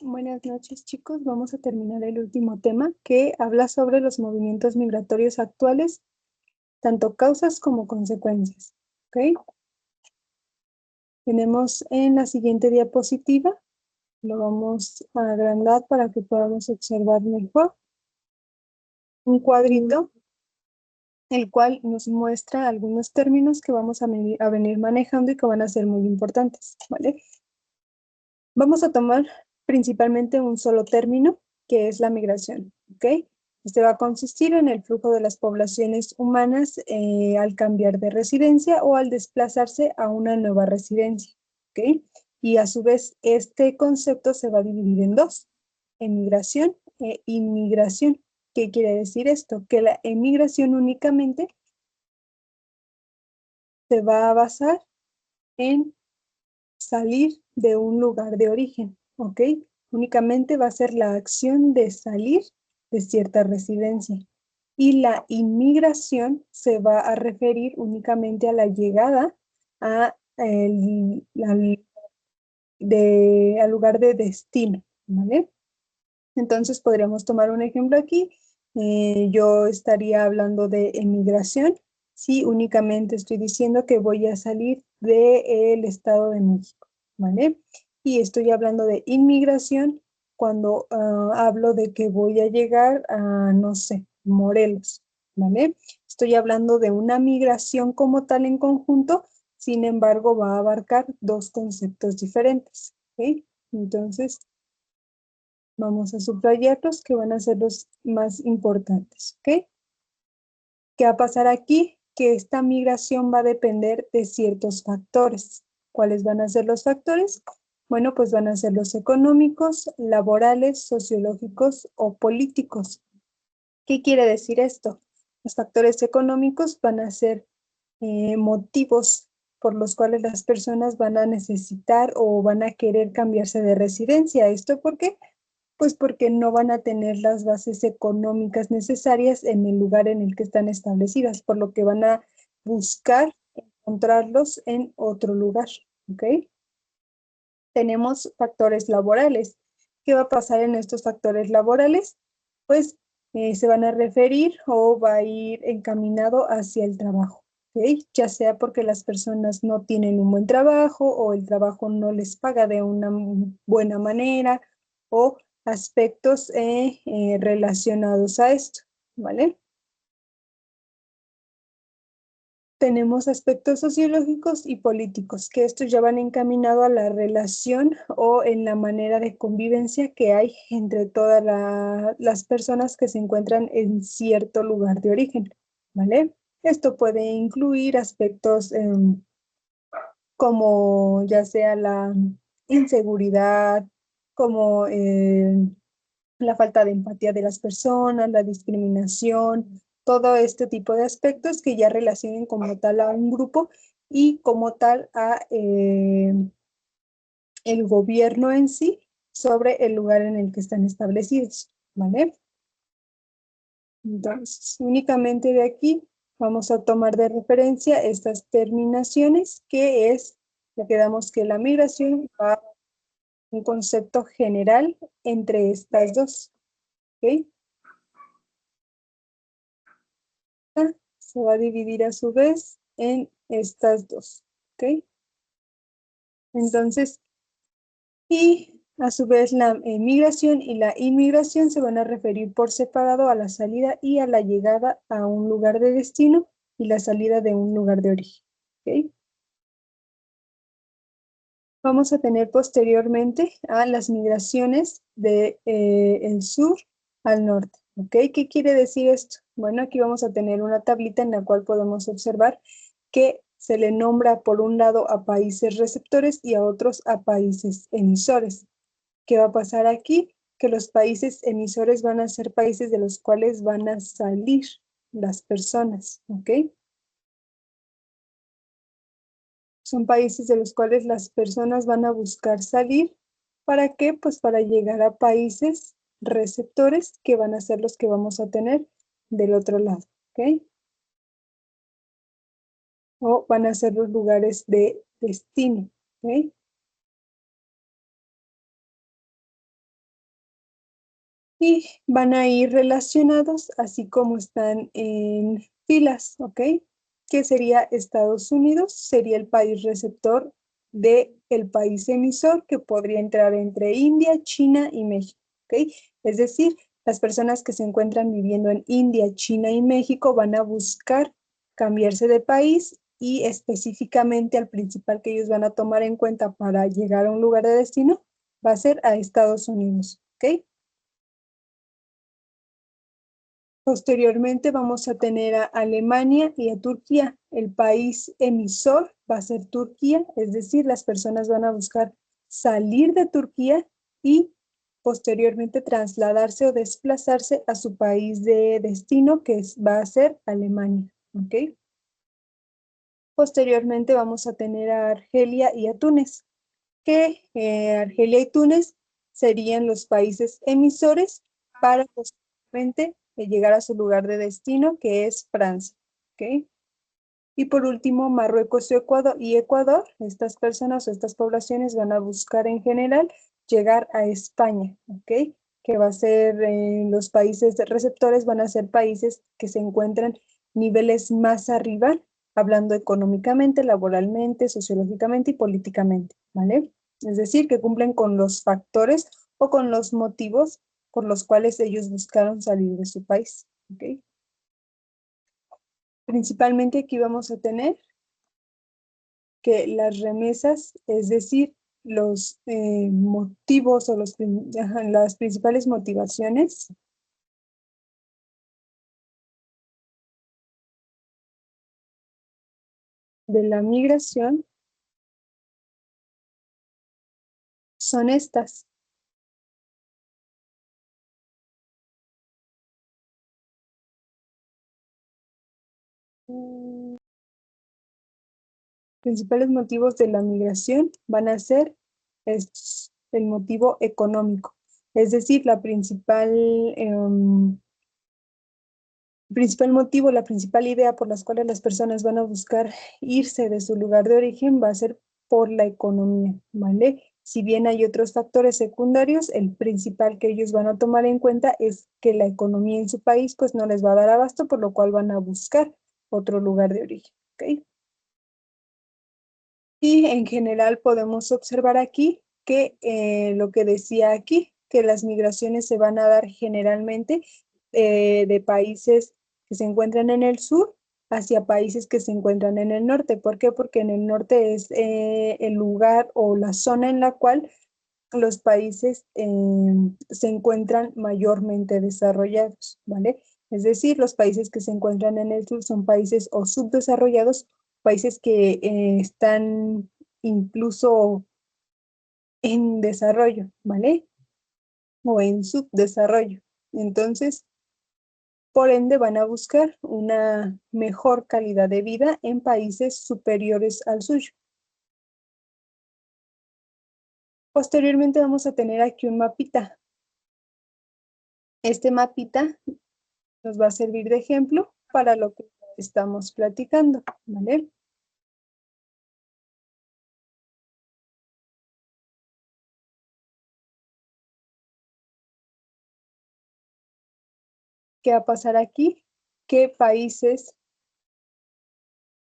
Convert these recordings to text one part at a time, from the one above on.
Buenas noches, chicos. Vamos a terminar el último tema que habla sobre los movimientos migratorios actuales, tanto causas como consecuencias. ¿Ok? Tenemos en la siguiente diapositiva, lo vamos a agrandar para que podamos observar mejor, un cuadrito, el cual nos muestra algunos términos que vamos a venir manejando y que van a ser muy importantes, ¿vale? Vamos a tomar principalmente un solo término, que es la migración, ¿ok? Este va a consistir en el flujo de las poblaciones humanas al cambiar de residencia o al desplazarse a una nueva residencia, ¿ok? Y a su vez, este concepto se va a dividir en dos, emigración e inmigración. ¿Qué quiere decir esto? Que la emigración únicamente se va a basar en salir de un lugar de origen, ¿ok? Únicamente va a ser la acción de salir de cierta residencia. Y la inmigración se va a referir únicamente a la llegada al lugar de destino, ¿vale? Entonces podríamos tomar un ejemplo aquí. Yo estaría hablando de emigración si únicamente estoy diciendo que voy a salir del Estado de México, ¿vale? Y estoy hablando de inmigración cuando hablo de que voy a llegar a, no sé, Morelos, ¿vale? Estoy hablando de una migración como tal en conjunto, sin embargo va a abarcar dos conceptos diferentes, ¿ok? Entonces, vamos a subrayarlos que van a ser los más importantes, ¿ok? ¿Qué va a pasar aquí? Que esta migración va a depender de ciertos factores. ¿Cuáles van a ser los factores? Bueno, pues van a ser los económicos, laborales, sociológicos o políticos. ¿Qué quiere decir esto? Los factores económicos van a ser motivos por los cuales las personas van a necesitar o van a querer cambiarse de residencia. ¿Esto por qué? Pues porque no van a tener las bases económicas necesarias en el lugar en el que están establecidas, por lo que van a buscar encontrarlos en otro lugar, ¿ok? Tenemos factores laborales. ¿Qué va a pasar en estos factores laborales? Pues se van a referir o va a ir encaminado hacia el trabajo, ¿ok? Ya sea porque las personas no tienen un buen trabajo o el trabajo no les paga de una buena manera o aspectos relacionados a esto, ¿vale? Tenemos aspectos sociológicos y políticos, que estos ya van encaminado a la relación o en la manera de convivencia que hay entre todas las personas que se encuentran en cierto lugar de origen, ¿vale? Esto puede incluir aspectos como ya sea la inseguridad, como la falta de empatía de las personas, la discriminación, todo este tipo de aspectos que ya relacionen como tal a un grupo y como tal a el gobierno en sí sobre el lugar en el que están establecidos, ¿vale? Entonces, únicamente de aquí vamos a tomar de referencia estas terminaciones, que es, ya quedamos que la migración va a un concepto general entre estas dos, ¿ok? Se va a dividir a su vez en estas dos, ¿ok? Entonces, y a su vez la migración y la inmigración se van a referir por separado a la salida y a la llegada a un lugar de destino y la salida de un lugar de origen, ¿ok? Vamos a tener posteriormente a las migraciones de el sur al norte, ¿ok? ¿Qué quiere decir esto? Bueno, aquí vamos a tener una tablita en la cual podemos observar que se le nombra por un lado a países receptores y a otros a países emisores. ¿Qué va a pasar aquí? Que los países emisores van a ser países de los cuales van a salir las personas, ¿ok? Son países de los cuales las personas van a buscar salir. ¿Para qué? Pues para llegar a países receptores que van a ser los que vamos a tener del otro lado, ¿ok? O van a ser los lugares de destino, ¿ok? y van a ir relacionados así como están en filas, ¿ok? ¿Qué sería Estados Unidos? Sería el país receptor del país emisor que podría entrar entre India, China y México, ¿ok? Es decir, las personas que se encuentran viviendo en India, China y México van a buscar cambiarse de país y específicamente al principal que ellos van a tomar en cuenta para llegar a un lugar de destino va a ser a Estados Unidos, ¿ok? Posteriormente vamos a tener a Alemania y a Turquía. El país emisor va a ser Turquía, es decir, las personas van a buscar salir de Turquía y posteriormente trasladarse o desplazarse a su país de destino, que va a ser Alemania. ¿Ok? Posteriormente vamos a tener a Argelia y a Túnez, que Argelia y Túnez serían los países emisores para posteriormente llegar a su lugar de destino, que es Francia. ¿Ok? Y por último, Marruecos y Ecuador, estas personas o estas poblaciones van a buscar en general llegar a España, ¿ok? Que va a ser, los países receptores van a ser países que se encuentran niveles más arriba, hablando económicamente, laboralmente, sociológicamente y políticamente, ¿vale? Es decir, que cumplen con los factores o con los motivos por los cuales ellos buscaron salir de su país, ¿ok? Principalmente aquí vamos a tener que las remesas, es decir, los motivos o las principales motivaciones de la migración son estas. Principales motivos de la migración van a ser estos, el motivo económico, es decir, principal motivo, la principal idea por las cuales las personas van a buscar irse de su lugar de origen va a ser por la economía, ¿vale? Si bien hay otros factores secundarios, el principal que ellos van a tomar en cuenta es que la economía en su país pues no les va a dar abasto, por lo cual van a buscar otro lugar de origen, ¿ok? Y en general podemos observar aquí que lo que decía aquí, que las migraciones se van a dar generalmente de países que se encuentran en el sur hacia países que se encuentran en el norte. ¿Por qué? Porque en el norte es el lugar o la zona en la cual los países se encuentran mayormente desarrollados, ¿vale? Es decir, los países que se encuentran en el sur son países o subdesarrollados, países que están incluso en desarrollo, ¿vale? O en subdesarrollo. Entonces, por ende, van a buscar una mejor calidad de vida en países superiores al suyo. Posteriormente vamos a tener aquí un mapita. Este mapita nos va a servir de ejemplo para lo que estamos platicando, ¿vale? ¿Qué va a pasar aquí? ¿Qué países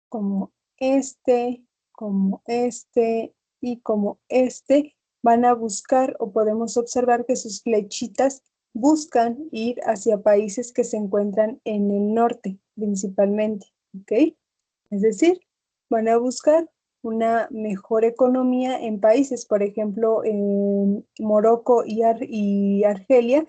como como este y como este van a buscar o podemos observar que sus flechitas buscan ir hacia países que se encuentran en el norte principalmente, ¿ok? Es decir, van a buscar una mejor economía en países, por ejemplo, en Morocco y Argelia,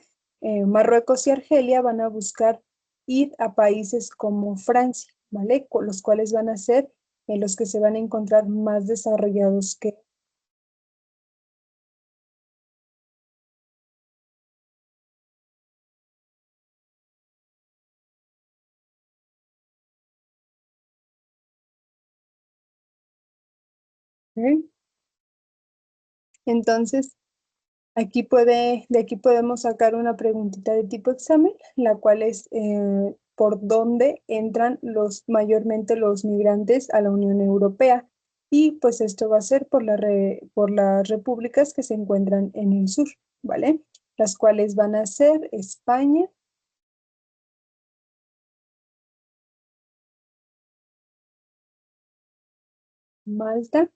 Marruecos y Argelia van a buscar ir a países como Francia, ¿vale? Con los cuales van a ser los que se van a encontrar más desarrollados que... ¿ok? Entonces, de aquí podemos sacar una preguntita de tipo examen, la cual es por dónde entran mayormente los migrantes a la Unión Europea. Y pues esto va a ser por las repúblicas que se encuentran en el sur, ¿vale? las cuales van a ser España, Malta,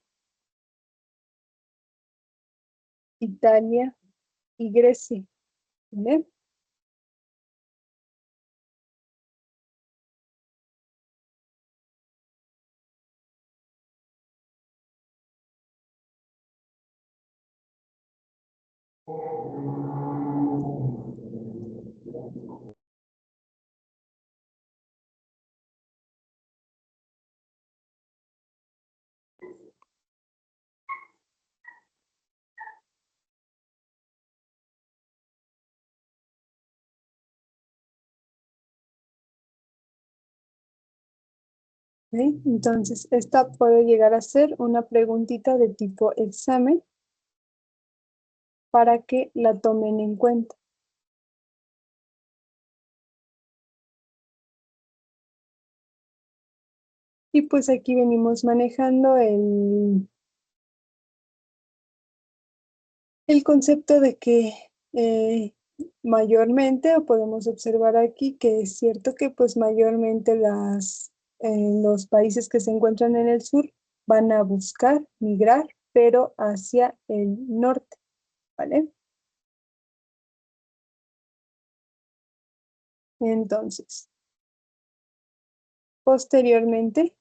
Italia y Grecia, ¿vale? ¿Sí? Entonces, esta puede llegar a ser una preguntita de tipo examen para que la tomen en cuenta. Y pues aquí venimos manejando el concepto de que mayormente, o podemos observar aquí que es cierto que pues mayormente los países que se encuentran en el sur van a buscar migrar, pero hacia el norte, ¿vale? Entonces, posteriormente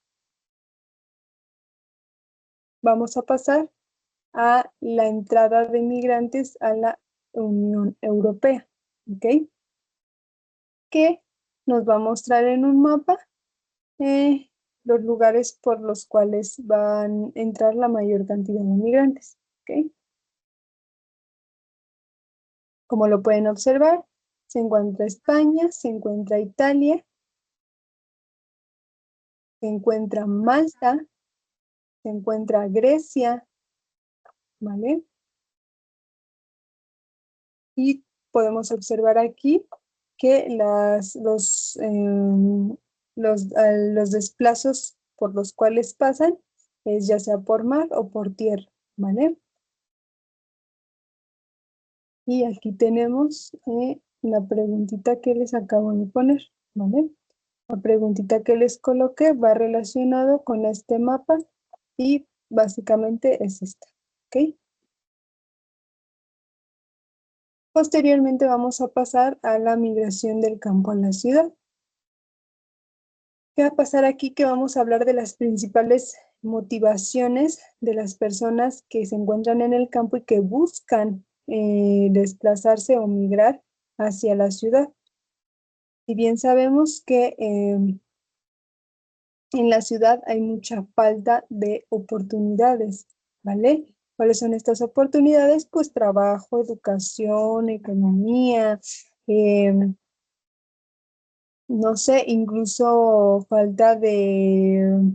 vamos a pasar a la entrada de migrantes a la Unión Europea, ¿ok? Que nos va a mostrar en un mapa eh, los lugares por los cuales van a entrar la mayor cantidad de migrantes, ¿ok? Como lo pueden observar, se encuentra España, se encuentra Italia, se encuentra Malta, se encuentra Grecia, ¿vale? Y podemos observar aquí que los desplazos por los cuales pasan es ya sea por mar o por tierra, ¿vale? Y aquí tenemos la preguntita que les acabo de poner, ¿vale? La preguntita que les coloqué va relacionado con este mapa y básicamente es esta, ¿ok? Posteriormente vamos a pasar a la migración del campo a la ciudad. ¿Qué va a pasar aquí? Que vamos a hablar de las principales motivaciones de las personas que se encuentran en el campo y que buscan desplazarse o migrar hacia la ciudad. Si bien sabemos que en la ciudad hay mucha falta de oportunidades, ¿vale? ¿Cuáles son estas oportunidades? Pues trabajo, educación, economía, no sé, incluso falta de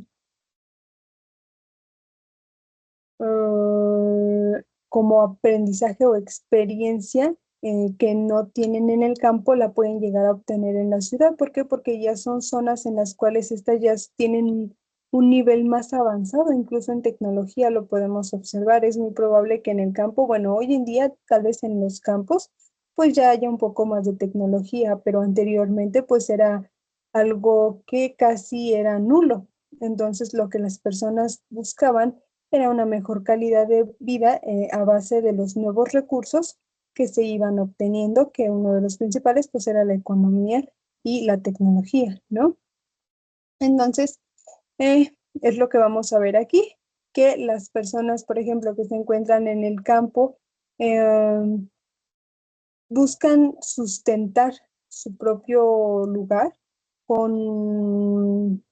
como aprendizaje o experiencia que no tienen en el campo, la pueden llegar a obtener en la ciudad. ¿Por qué? Porque ya son zonas en las cuales estas ya tienen un nivel más avanzado, incluso en tecnología lo podemos observar. Es muy probable que en el campo, bueno, hoy en día tal vez en los campos, pues ya haya un poco más de tecnología, pero anteriormente pues era algo que casi era nulo. Entonces lo que las personas buscaban era una mejor calidad de vida a base de los nuevos recursos que se iban obteniendo, que uno de los principales pues era la economía y la tecnología, ¿no? Entonces, es lo que vamos a ver aquí, que las personas, por ejemplo, que se encuentran en el campo, eh, buscan sustentar su propio lugar con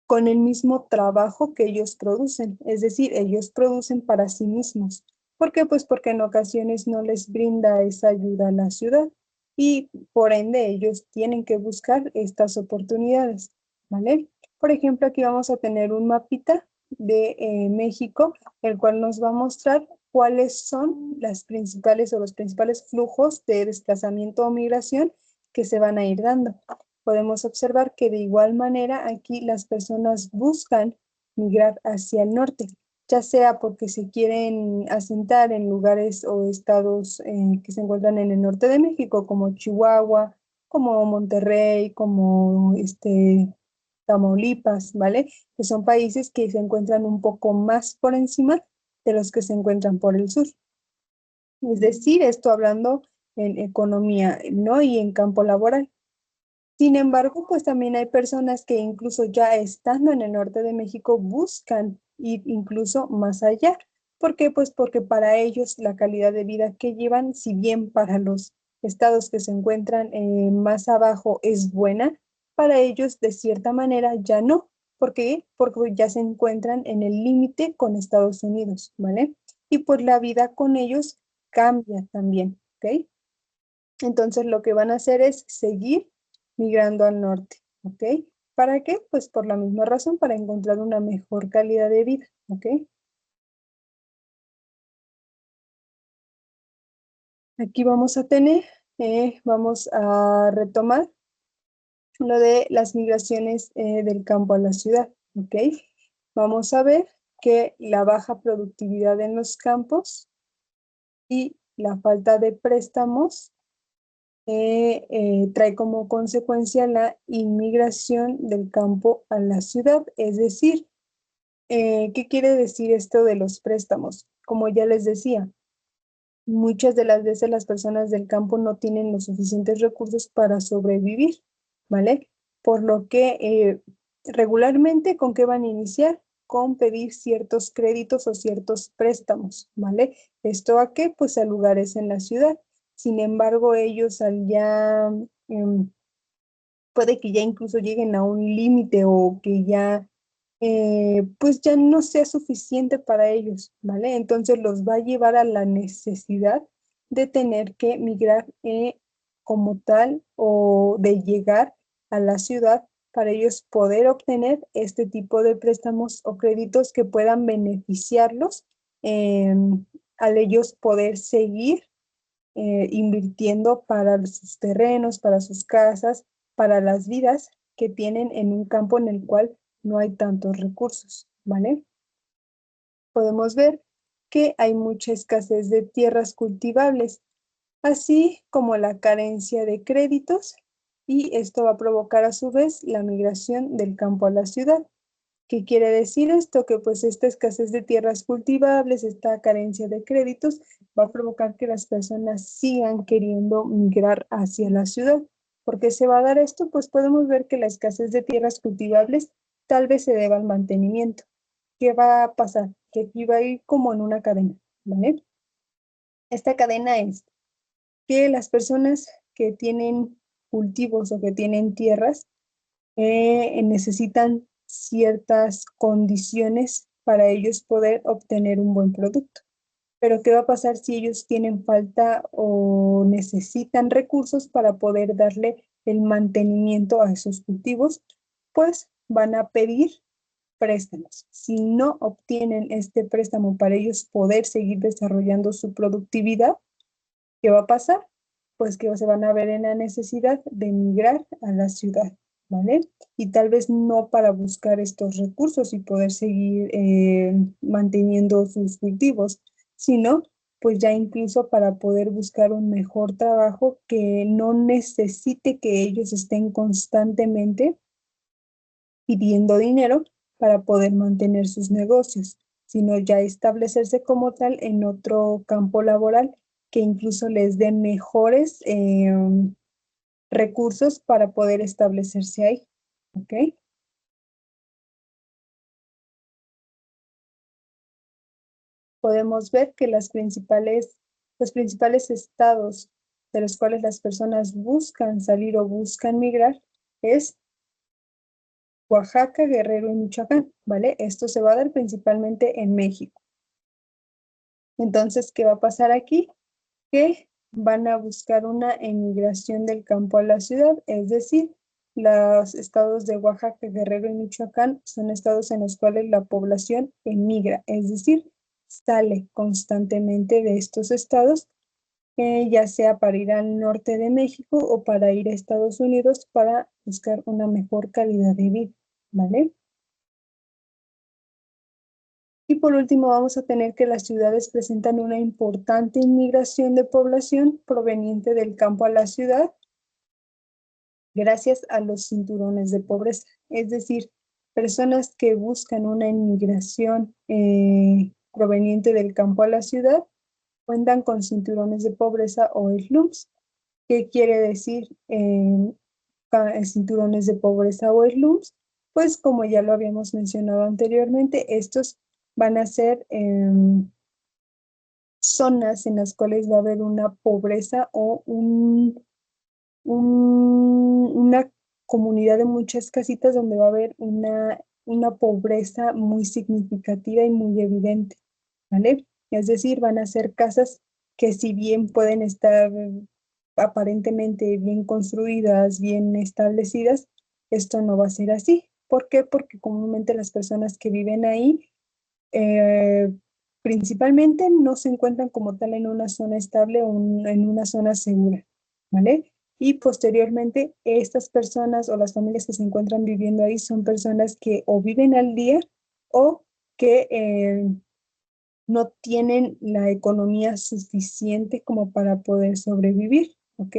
con el mismo trabajo que ellos producen, es decir, ellos producen para sí mismos. ¿Por qué? Pues porque en ocasiones no les brinda esa ayuda a la ciudad y por ende ellos tienen que buscar estas oportunidades, ¿vale? Por ejemplo, aquí vamos a tener un mapita de México, el cual nos va a mostrar cuáles son las principales o los principales flujos de desplazamiento o migración que se van a ir dando. Podemos observar que de igual manera aquí las personas buscan migrar hacia el norte. ya sea porque se quieren asentar en lugares o estados que se encuentran en el norte de México, como Chihuahua, como Monterrey, como Tamaulipas, ¿vale? Que son países que se encuentran un poco más por encima de los que se encuentran por el sur. Es decir, esto hablando en economía, ¿no? Y en campo laboral. Sin embargo, pues también hay personas que incluso ya estando en el norte de México buscan ir incluso más allá. ¿Por qué? Pues porque para ellos la calidad de vida que llevan, si bien para los estados que se encuentran más abajo es buena, para ellos de cierta manera ya no. ¿Por qué? Porque ya se encuentran en el límite con Estados Unidos, ¿vale? Y pues la vida con ellos cambia también, ¿ok? Entonces lo que van a hacer es seguir migrando al norte, ¿ok? ¿Para qué? Pues por la misma razón, para encontrar una mejor calidad de vida, ¿ok? Aquí vamos a tener, vamos a retomar lo de las migraciones del campo a la ciudad, ¿ok? Vamos a ver que la baja productividad en los campos y la falta de préstamos trae como consecuencia la inmigración del campo a la ciudad. Es decir, ¿qué quiere decir esto de los préstamos? Como ya les decía, muchas de las veces las personas del campo no tienen los suficientes recursos para sobrevivir, ¿vale? Por lo que regularmente, ¿con qué van a iniciar? Con pedir ciertos créditos o ciertos préstamos, ¿vale? ¿Esto a qué? Pues a lugares en la ciudad. Sin embargo, ellos al ya puede que ya incluso lleguen a un límite o que ya, pues ya no sea suficiente para ellos, ¿vale? Entonces los va a llevar a la necesidad de tener que migrar como tal o de llegar a la ciudad para ellos poder obtener este tipo de préstamos o créditos que puedan beneficiarlos al ellos poder seguir invirtiendo para sus terrenos, para sus casas, para las vidas que tienen en un campo en el cual no hay tantos recursos, ¿vale? Podemos ver que hay mucha escasez de tierras cultivables, así como la carencia de créditos, y esto va a provocar a su vez la migración del campo a la ciudad. ¿Qué quiere decir esto? Que pues esta escasez de tierras cultivables, esta carencia de créditos, va a provocar que las personas sigan queriendo migrar hacia la ciudad. ¿Por qué se va a dar esto? Pues podemos ver que la escasez de tierras cultivables tal vez se deba al mantenimiento. ¿Qué va a pasar? Que aquí va a ir como en una cadena, ¿vale? Esta cadena es que las personas que tienen cultivos o que tienen tierras necesitan ciertas condiciones para ellos poder obtener un buen producto. Pero ¿qué va a pasar si ellos tienen falta o necesitan recursos para poder darle el mantenimiento a esos cultivos? Pues van a pedir préstamos. Si no obtienen este préstamo para ellos poder seguir desarrollando su productividad, ¿qué va a pasar? Pues que se van a ver en la necesidad de emigrar a la ciudad, ¿vale? Y tal vez no para buscar estos recursos y poder seguir manteniendo sus cultivos, sino pues ya incluso para poder buscar un mejor trabajo que no necesite que ellos estén constantemente pidiendo dinero para poder mantener sus negocios, sino ya establecerse como tal en otro campo laboral que incluso les dé mejores recursos para poder establecerse ahí. ¿Ok? Podemos ver que los principales estados de los cuales las personas buscan salir o buscan migrar es Oaxaca, Guerrero y Michoacán, ¿vale? Esto se va a dar principalmente en México. Entonces, ¿qué va a pasar aquí? Que van a buscar una emigración del campo a la ciudad, es decir, los estados de Oaxaca, Guerrero y Michoacán son estados en los cuales la población emigra, es decir, sale constantemente de estos estados, ya sea para ir al norte de México o para ir a Estados Unidos para buscar una mejor calidad de vida, ¿vale? Y por último vamos a tener que las ciudades presentan una importante inmigración de población proveniente del campo a la ciudad gracias a los cinturones de pobreza. Es decir, personas que buscan una inmigración proveniente del campo a la ciudad cuentan con cinturones de pobreza o slums. ¿Qué quiere decir cinturones de pobreza o slums? Pues como ya lo habíamos mencionado anteriormente, estos van a ser zonas en las cuales va a haber una pobreza o una comunidad de muchas casitas donde va a haber una pobreza muy significativa y muy evidente, ¿vale? Es decir, van a ser casas que si bien pueden estar aparentemente bien construidas, bien establecidas, esto no va a ser así. ¿Por qué? Porque comúnmente las personas que viven ahí eh, principalmente no se encuentran como tal en una zona estable o en una zona segura, ¿vale? Y posteriormente estas personas o las familias que se encuentran viviendo ahí son personas que o viven al día o que no tienen la economía suficiente como para poder sobrevivir, ¿ok?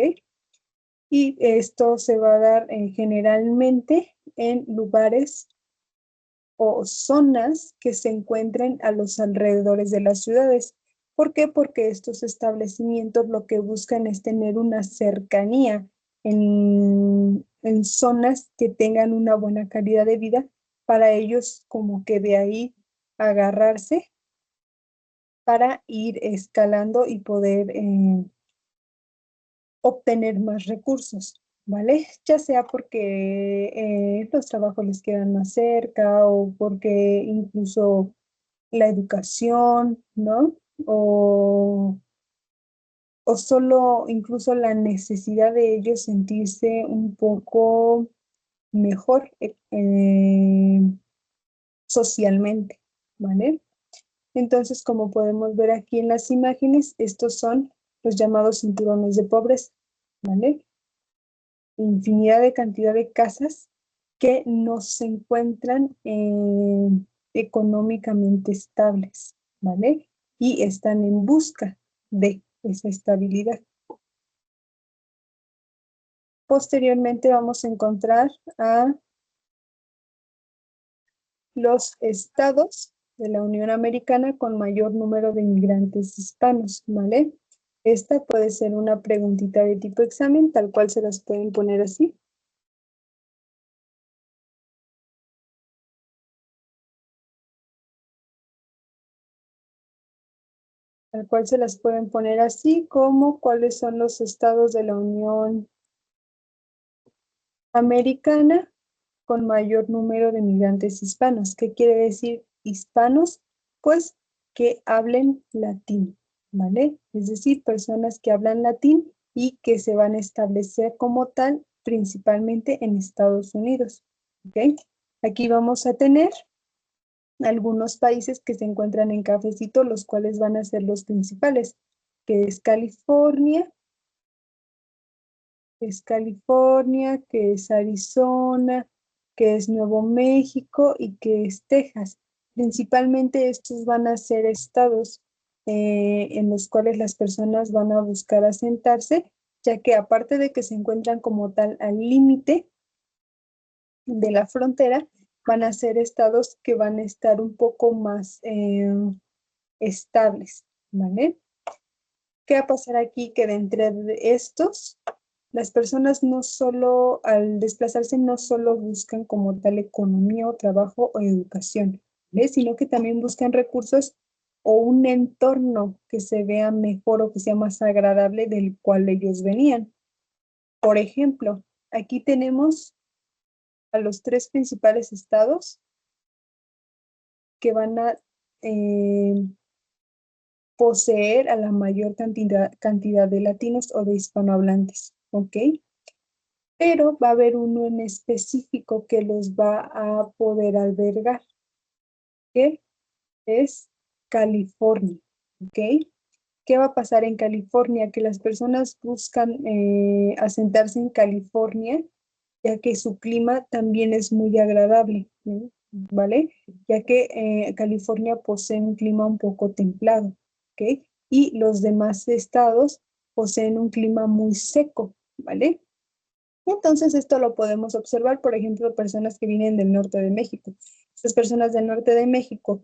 Y esto se va a dar generalmente en lugares o zonas que se encuentren a los alrededores de las ciudades. ¿Por qué? Porque estos establecimientos lo que buscan es tener una cercanía en zonas que tengan una buena calidad de vida para ellos como que de ahí agarrarse para ir escalando y poder obtener más recursos, ¿vale? Ya sea porque los trabajos les quedan más cerca o porque incluso la educación, ¿no? O, o solo incluso la necesidad de ellos sentirse un poco mejor socialmente, ¿vale? Entonces, como podemos ver aquí en las imágenes, estos son los llamados cinturones de pobreza, ¿vale? Infinidad de cantidad de casas que no se encuentran económicamente estables, ¿vale? Y están en busca de esa estabilidad. Posteriormente vamos a encontrar a los estados de la Unión Americana con mayor número de inmigrantes hispanos, ¿vale? Esta puede ser una preguntita de tipo examen, tal cual se las pueden poner así. Tal cual se las pueden poner así como cuáles son los estados de la Unión Americana con mayor número de migrantes hispanos. ¿Qué quiere decir hispanos? Pues que hablen latín, ¿vale? Es decir, personas que hablan latín y que se van a establecer como tal principalmente en Estados Unidos, ¿ok? Aquí vamos a tener algunos países que se encuentran en cafecito, los cuales van a ser los principales, que es California, que es Arizona, que es Nuevo México y que es Texas. Principalmente estos van a ser estados en los cuales las personas van a buscar asentarse, ya que aparte de que se encuentran como tal al límite de la frontera, van a ser estados que van a estar un poco más estables, ¿vale? ¿Qué va a pasar aquí? Que de entre estos, las personas no solo, al desplazarse, no solo buscan como tal economía o trabajo o educación, ¿ves? Sino que también buscan recursos o un entorno que se vea mejor o que sea más agradable del cual ellos venían. Por ejemplo, aquí tenemos a los tres principales estados que van a eh, poseer a la mayor cantidad de latinos o de hispanohablantes, ¿ok? Pero va a haber uno en específico que los va a poder albergar, que es California, ¿ok? ¿Qué va a pasar en California? Que las personas buscan asentarse en California, ya que su clima también es muy agradable, ¿no? ¿vale? Ya que California posee un clima un poco templado, ¿ok? Y los demás estados poseen un clima muy seco, ¿vale? Entonces esto lo podemos observar, por ejemplo, personas que vienen del norte de México. Estas personas del norte de México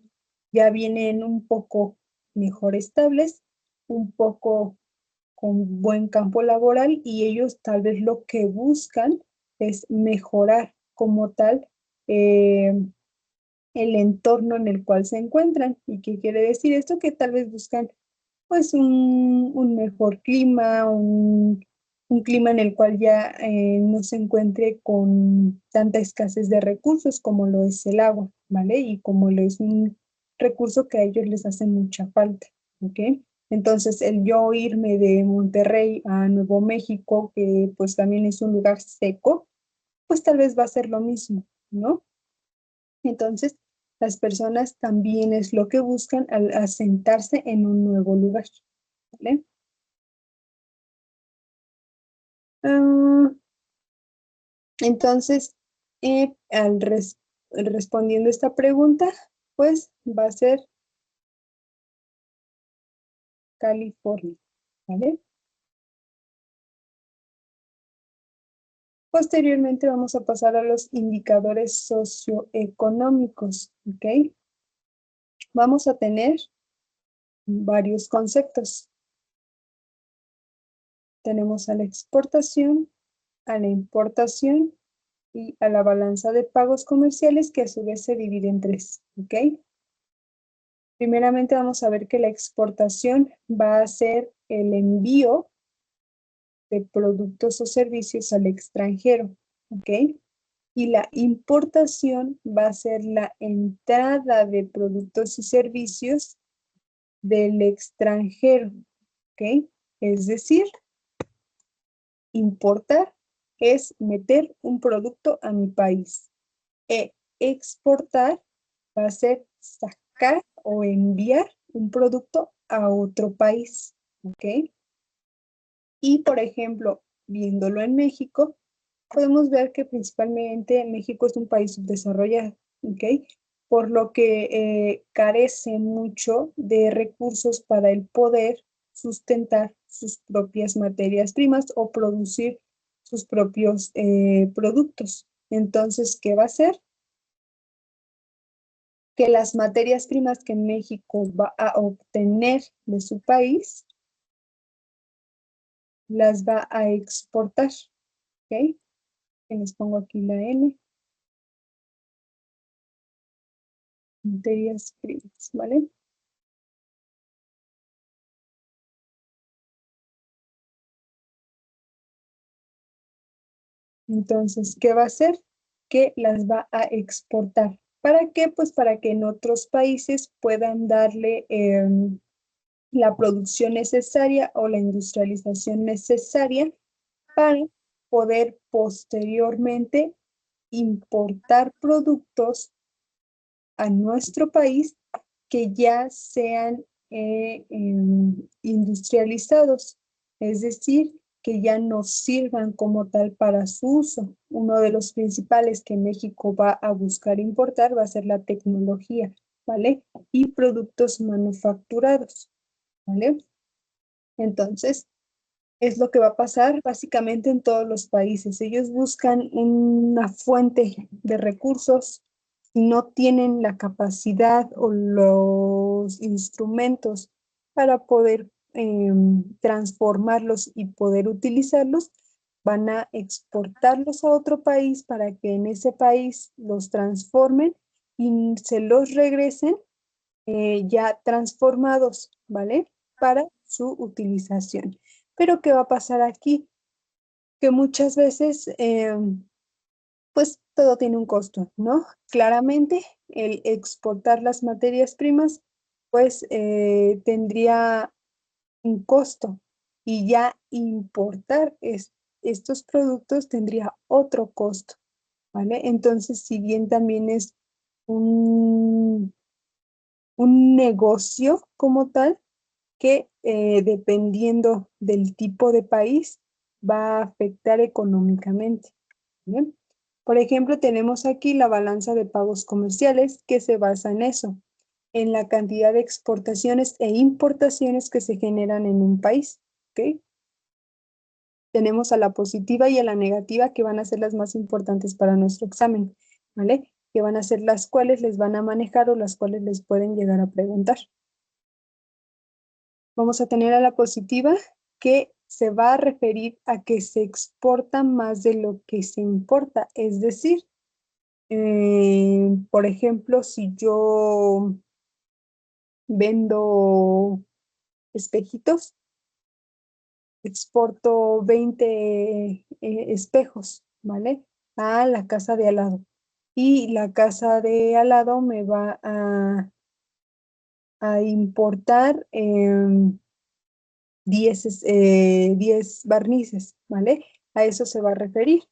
ya vienen un poco mejor estables, un poco con buen campo laboral y ellos tal vez lo que buscan es mejorar como tal eh, el entorno en el cual se encuentran. ¿Y qué quiere decir esto? Que tal vez buscan pues un mejor clima, un clima en el cual ya no se encuentre con tanta escasez de recursos como lo es el agua, ¿vale? Y como lo es un recurso que a ellos les hace mucha falta, ¿ok? Entonces, el yo irme de Monterrey a Nuevo México, que pues también es un lugar seco, pues tal vez va a ser lo mismo, ¿no? Entonces, las personas también es lo que buscan al asentarse en un nuevo lugar, ¿vale? Ah, entonces, respondiendo esta pregunta, pues va a ser California, ¿vale? Posteriormente vamos a pasar a los indicadores socioeconómicos, ¿ok? Vamos a tener varios conceptos. Tenemos a la exportación, a la importación y a la balanza de pagos comerciales que a su vez se divide en tres, ¿ok? Primeramente vamos a ver que la exportación va a ser el envío de productos o servicios al extranjero, ¿ok? Y la importación va a ser la entrada de productos y servicios del extranjero, ¿ok? Es decir, importar es meter un producto a mi país. Exportar va a ser sacar o enviar un producto a otro país, ¿ok? Y, por ejemplo, viéndolo en México, podemos ver que principalmente México es un país subdesarrollado, ¿ok? Por lo que carece mucho de recursos para el poder sustentar sus propias materias primas o producir sus propios productos. Entonces, ¿qué va a hacer? Que las materias primas que México va a obtener de su país las va a exportar, ¿ok? Les pongo aquí la N, materias primas, ¿vale? Entonces, ¿qué va a hacer? Que las va a exportar. ¿Para qué? Pues para que en otros países puedan darle la producción necesaria o la industrialización necesaria para poder posteriormente importar productos a nuestro país que ya sean industrializados, es decir, que ya no sirvan como tal para su uso. Uno de los principales que México va a buscar importar va a ser la tecnología, ¿vale? Y productos manufacturados, ¿vale? Entonces, es lo que va a pasar básicamente en todos los países. Ellos buscan una fuente de recursos y no tienen la capacidad o los instrumentos para poder transformarlos y poder utilizarlos. Van a exportarlos a otro país para que en ese país los transformen y se los regresen ya transformados, ¿vale? Para su utilización. Pero ¿qué va a pasar aquí? Que muchas veces, pues todo tiene un costo, ¿no? Claramente, el exportar las materias primas, pues tendría un costo y ya importar estos productos tendría otro costo, ¿vale? Entonces, si bien también es un, un negocio como tal, que dependiendo del tipo de país va a afectar económicamente. ¿Bien? Por ejemplo, tenemos aquí la balanza de pagos comerciales que se basa en eso, en la cantidad de exportaciones e importaciones que se generan en un país, ¿ok? Tenemos a la positiva y a la negativa que van a ser las más importantes para nuestro examen, ¿vale? Que van a ser las cuales les van a manejar o las cuales les pueden llegar a preguntar. Vamos a tener a la positiva que se va a referir a que se exporta más de lo que se importa. Es decir, por ejemplo, si yo vendo espejitos, exporto 20 espejos, ¿vale? A la casa de al lado. Y la casa de al lado me va a importar 10 barnices, ¿vale? A eso se va a referir.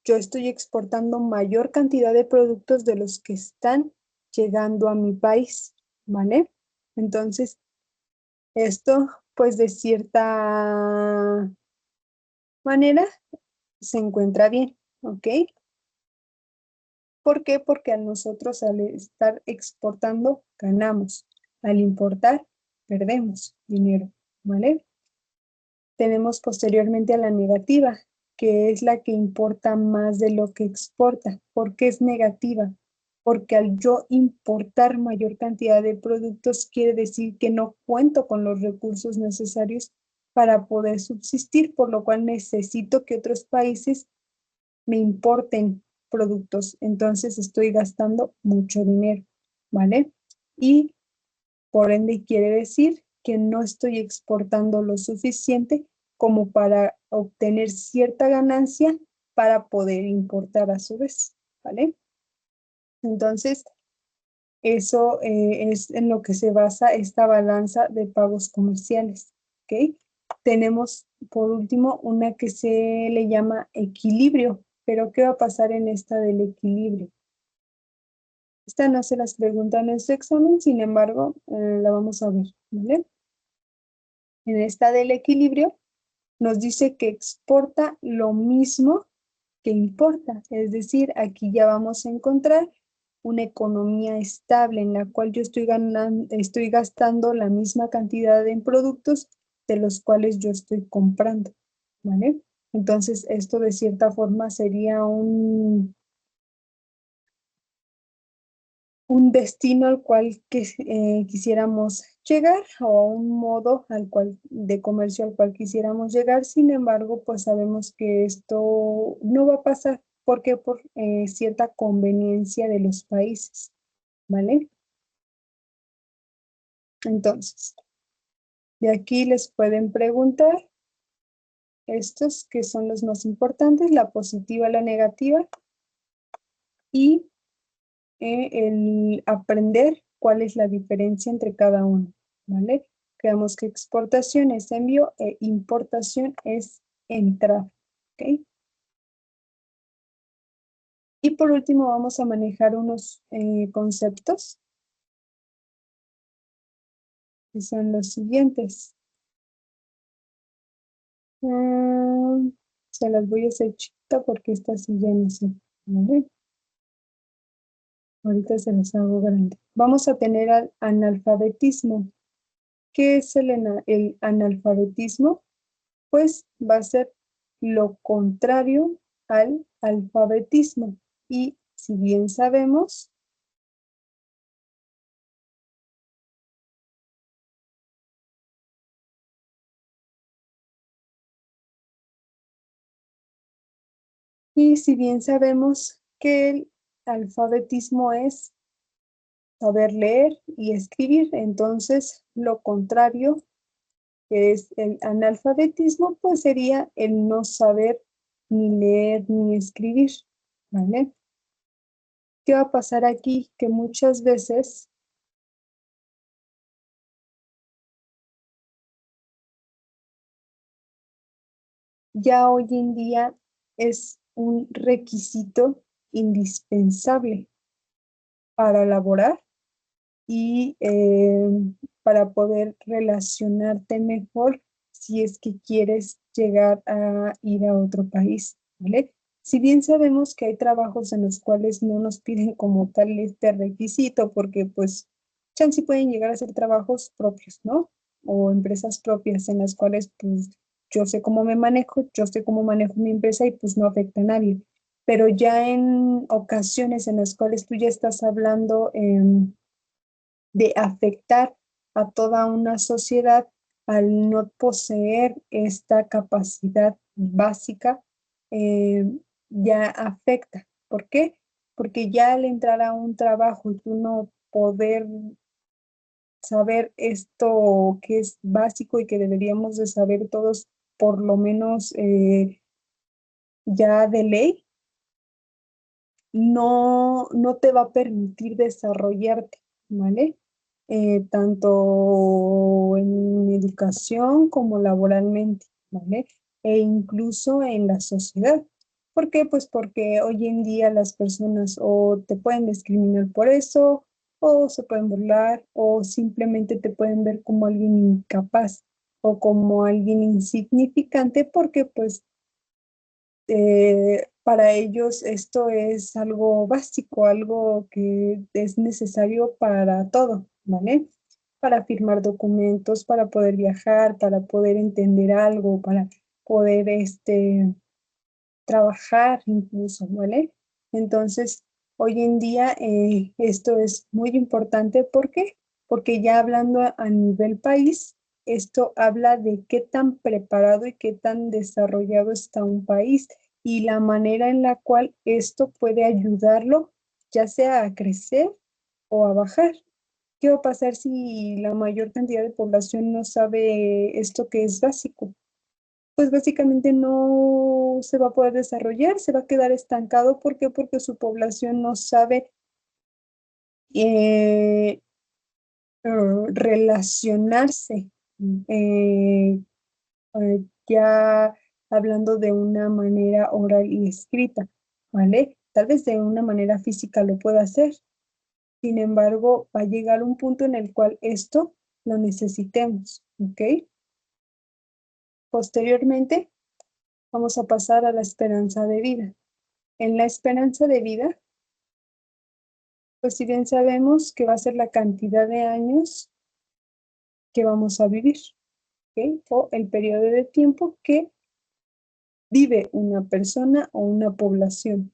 Yo estoy exportando mayor cantidad de productos de los que están llegando a mi país, ¿vale? Entonces, esto, pues de cierta manera, se encuentra bien, ¿ok? ¿Por qué? Porque a nosotros al estar exportando, ganamos. Al importar, perdemos dinero, ¿vale? Tenemos posteriormente a la negativa, que es la que importa más de lo que exporta. ¿Por qué es negativa? Porque al yo importar mayor cantidad de productos quiere decir que no cuento con los recursos necesarios para poder subsistir, por lo cual necesito que otros países me importen productos. Entonces estoy gastando mucho dinero, ¿vale? Y por ende quiere decir que no estoy exportando lo suficiente como para obtener cierta ganancia para poder importar a su vez, ¿vale? Entonces, eso es en lo que se basa esta balanza de pagos comerciales, ¿ok? Tenemos, por último, una que se le llama equilibrio, pero ¿qué va a pasar en esta del equilibrio? Esta no se las preguntan en su examen, sin embargo, la vamos a ver, ¿vale? En esta del equilibrio nos dice que exporta lo mismo que importa. Es decir, aquí ya vamos a encontrar una economía estable en la cual yo estoy gastando la misma cantidad en productos de los cuales yo estoy comprando, ¿vale? Entonces, esto de cierta forma sería un destino al cual quisiéramos llegar o un modo al cual de comercio al cual quisiéramos llegar. Sin embargo, pues sabemos que esto no va a pasar porque por cierta conveniencia de los países, ¿vale? Entonces, de aquí les pueden preguntar estos que son los más importantes, la positiva, la negativa y el aprender cuál es la diferencia entre cada uno, ¿vale? Creemos que exportación es envío e importación es entrar, ¿ok? Y por último vamos a manejar unos conceptos que son los siguientes. Mm, se las voy a hacer chiquita porque esta sí ya no sé, ¿vale? Ahorita se las hago grande. Vamos a tener al analfabetismo. ¿Qué es el analfabetismo? Pues va a ser lo contrario al alfabetismo. Y si bien sabemos, que el alfabetismo es saber leer y escribir, entonces lo contrario, que es el analfabetismo, pues sería el no saber ni leer ni escribir, ¿vale? ¿Qué va a pasar aquí? Que muchas veces ya hoy en día es un requisito indispensable para laborar y para poder relacionarte mejor si es que quieres llegar a ir a otro país, ¿vale? Si bien sabemos que hay trabajos en los cuales no nos piden como tal este requisito, porque pues chance pueden llegar a ser trabajos propios, ¿no? O empresas propias en las cuales pues yo sé cómo me manejo, yo sé cómo manejo mi empresa y pues no afecta a nadie. Pero ya en ocasiones en las cuales tú ya estás hablando de afectar a toda una sociedad al no poseer esta capacidad básica, eh, ya afecta. ¿Por qué? Porque ya al entrar a un trabajo y tú no poder saber esto que es básico y que deberíamos de saber todos, por lo menos ya de ley, no te va a permitir desarrollarte, ¿vale? Tanto en educación como laboralmente, ¿vale? E incluso en la sociedad. ¿Por qué? Pues porque hoy en día las personas o te pueden discriminar por eso, o se pueden burlar, o simplemente te pueden ver como alguien incapaz o como alguien insignificante porque pues para ellos esto es algo básico, algo que es necesario para todo, ¿vale? Para firmar documentos, para poder viajar, para poder entender algo, para poder trabajar incluso, ¿vale? Entonces, hoy en día esto es muy importante. ¿Por qué? Porque ya hablando a nivel país, esto habla de qué tan preparado y qué tan desarrollado está un país y la manera en la cual esto puede ayudarlo, ya sea a crecer o a bajar. ¿Qué va a pasar si la mayor cantidad de población no sabe esto que es básico? Pues básicamente no se va a poder desarrollar, se va a quedar estancado. ¿Por qué? Porque su población no sabe eh, relacionarse, eh, ya hablando de una manera oral y escrita, ¿vale? Tal vez de una manera física lo pueda hacer, sin embargo, va a llegar un punto en el cual esto lo necesitemos, ¿ok? Posteriormente, vamos a pasar a la esperanza de vida. En la esperanza de vida, pues si bien sabemos que va a ser la cantidad de años que vamos a vivir, ¿ok? O el periodo de tiempo que vive una persona o una población.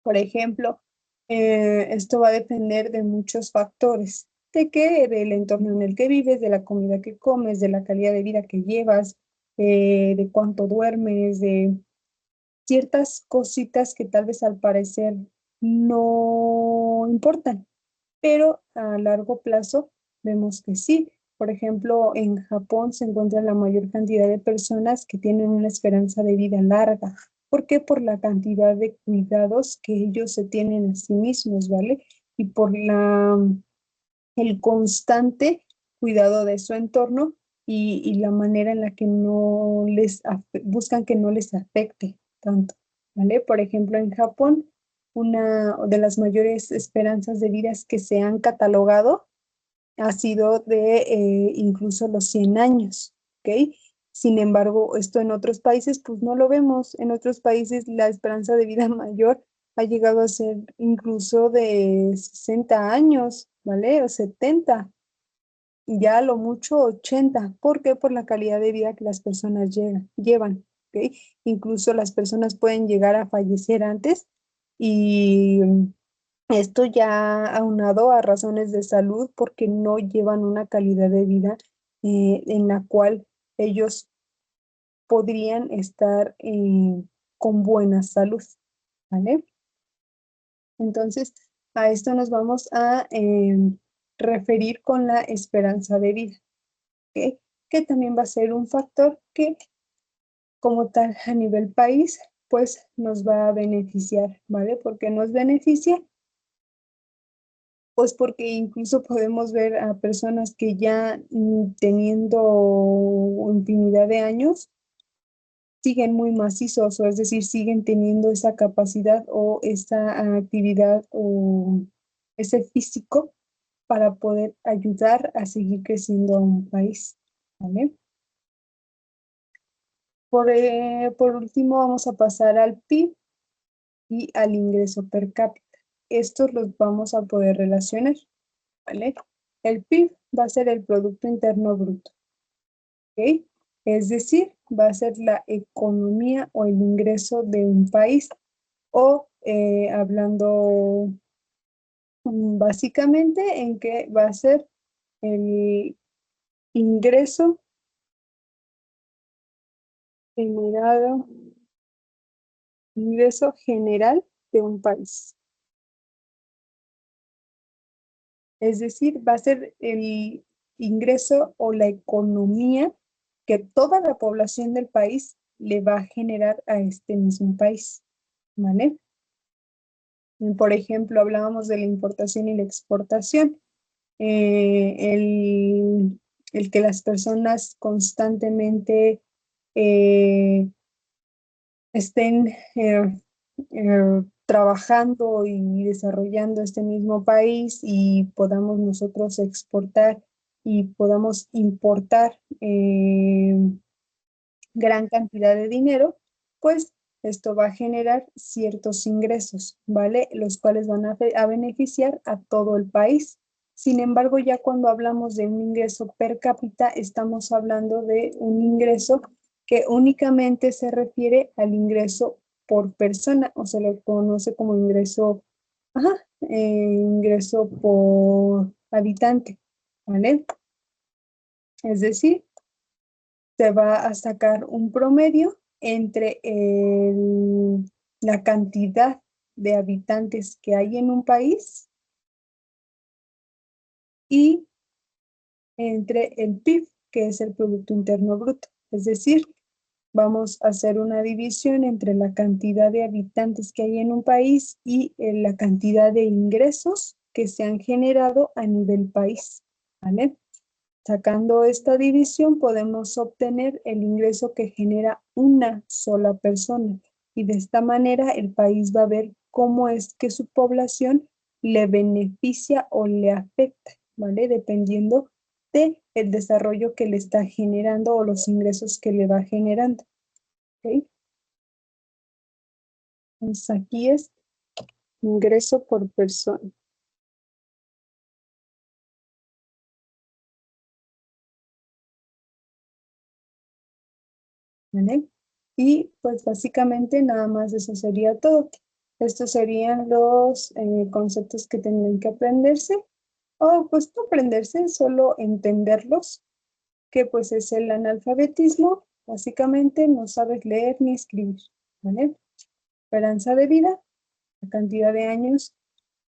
Por ejemplo, esto va a depender de muchos factores. ¿De qué? Del entorno en el que vives, de la comida que comes, de la calidad de vida que llevas, de cuánto duermes, de ciertas cositas que tal vez al parecer no importan, pero a largo plazo vemos que sí. Por ejemplo, en Japón se encuentra la mayor cantidad de personas que tienen una esperanza de vida larga. ¿Por qué? Por la cantidad de cuidados que ellos se tienen a sí mismos, ¿vale? Y por el constante cuidado de su entorno y la manera en la que no buscan que no les afecte tanto, ¿vale? Por ejemplo, en Japón, una de las mayores esperanzas de vida que se han catalogado ha sido de incluso los 100 años, ¿ok? Sin embargo, esto en otros países, pues no lo vemos. En otros países la esperanza de vida mayor ha llegado a ser incluso de 60 años, ¿vale? O 70, y ya a lo mucho 80. ¿Por qué? Por la calidad de vida que las personas llevan, ¿ok? Incluso las personas pueden llegar a fallecer antes y esto ya aunado a razones de salud porque no llevan una calidad de vida en la cual ellos podrían estar con buena salud, ¿vale? Entonces, a esto nos vamos a referir con la esperanza de vida, ¿ok? Que también va a ser un factor que, como tal, a nivel país, pues nos va a beneficiar, ¿vale? Porque nos beneficia. Pues porque incluso podemos ver a personas que ya teniendo infinidad de años siguen muy macizos, o es decir, siguen teniendo esa capacidad o esa actividad o ese físico para poder ayudar a seguir creciendo a un país, ¿vale? Por último, vamos a pasar al PIB y al ingreso per cápita. Estos los vamos a poder relacionar, ¿vale? El PIB va a ser el Producto Interno Bruto, ¿ok? Es decir, va a ser la economía o el ingreso de un país o hablando básicamente en que va a ser el ingreso generado, ingreso general de un país. Es decir, va a ser el ingreso o la economía que toda la población del país le va a generar a este mismo país, ¿vale? Por ejemplo, hablábamos de la importación y la exportación. El que las personas constantemente estén trabajando y desarrollando este mismo país y podamos nosotros exportar y podamos importar gran cantidad de dinero, pues esto va a generar ciertos ingresos, ¿vale? Los cuales van a beneficiar a todo el país. Sin embargo, ya cuando hablamos de un ingreso per cápita, estamos hablando de un ingreso que únicamente se refiere al ingreso por persona, o se le conoce como ingreso, ajá, ingreso por habitante, ¿vale? Es decir, se va a sacar un promedio entre la cantidad de habitantes que hay en un país y entre el PIB, que es el Producto Interno Bruto. Es decir, vamos a hacer una división entre la cantidad de habitantes que hay en un país y la cantidad de ingresos que se han generado a nivel país, ¿vale? Sacando esta división podemos obtener el ingreso que genera una sola persona y de esta manera el país va a ver cómo es que su población le beneficia o le afecta, ¿vale? Dependiendo de el desarrollo que le está generando o los ingresos que le va generando, ¿ok? Entonces aquí es ingreso por persona, ¿vale? Y pues básicamente nada más eso sería todo. Estos serían los conceptos que tendrían que aprenderse, o pues no aprenderse, solo entenderlos, que pues es el analfabetismo, básicamente no sabes leer ni escribir, ¿vale? Esperanza de vida, la cantidad de años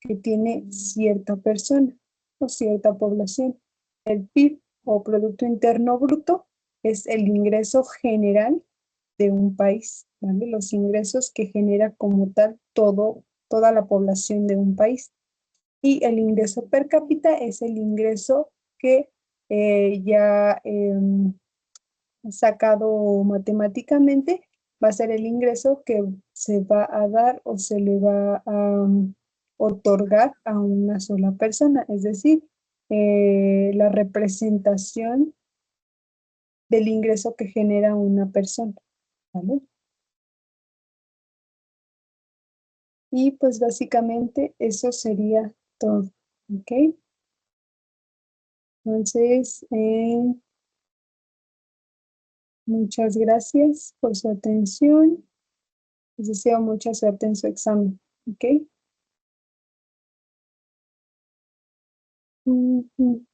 que tiene cierta persona o cierta población. El PIB o Producto Interno Bruto es el ingreso general de un país, ¿vale? Los ingresos que genera como tal toda la población de un país. Y el ingreso per cápita es el ingreso que ya sacado matemáticamente va a ser el ingreso que se va a dar o se le va a otorgar a una sola persona, es decir, la representación del ingreso que genera una persona, ¿vale? Y pues básicamente eso sería todo, ¿ok? Entonces, muchas gracias por su atención. Les deseo mucha suerte en su examen, ¿ok? Ujú.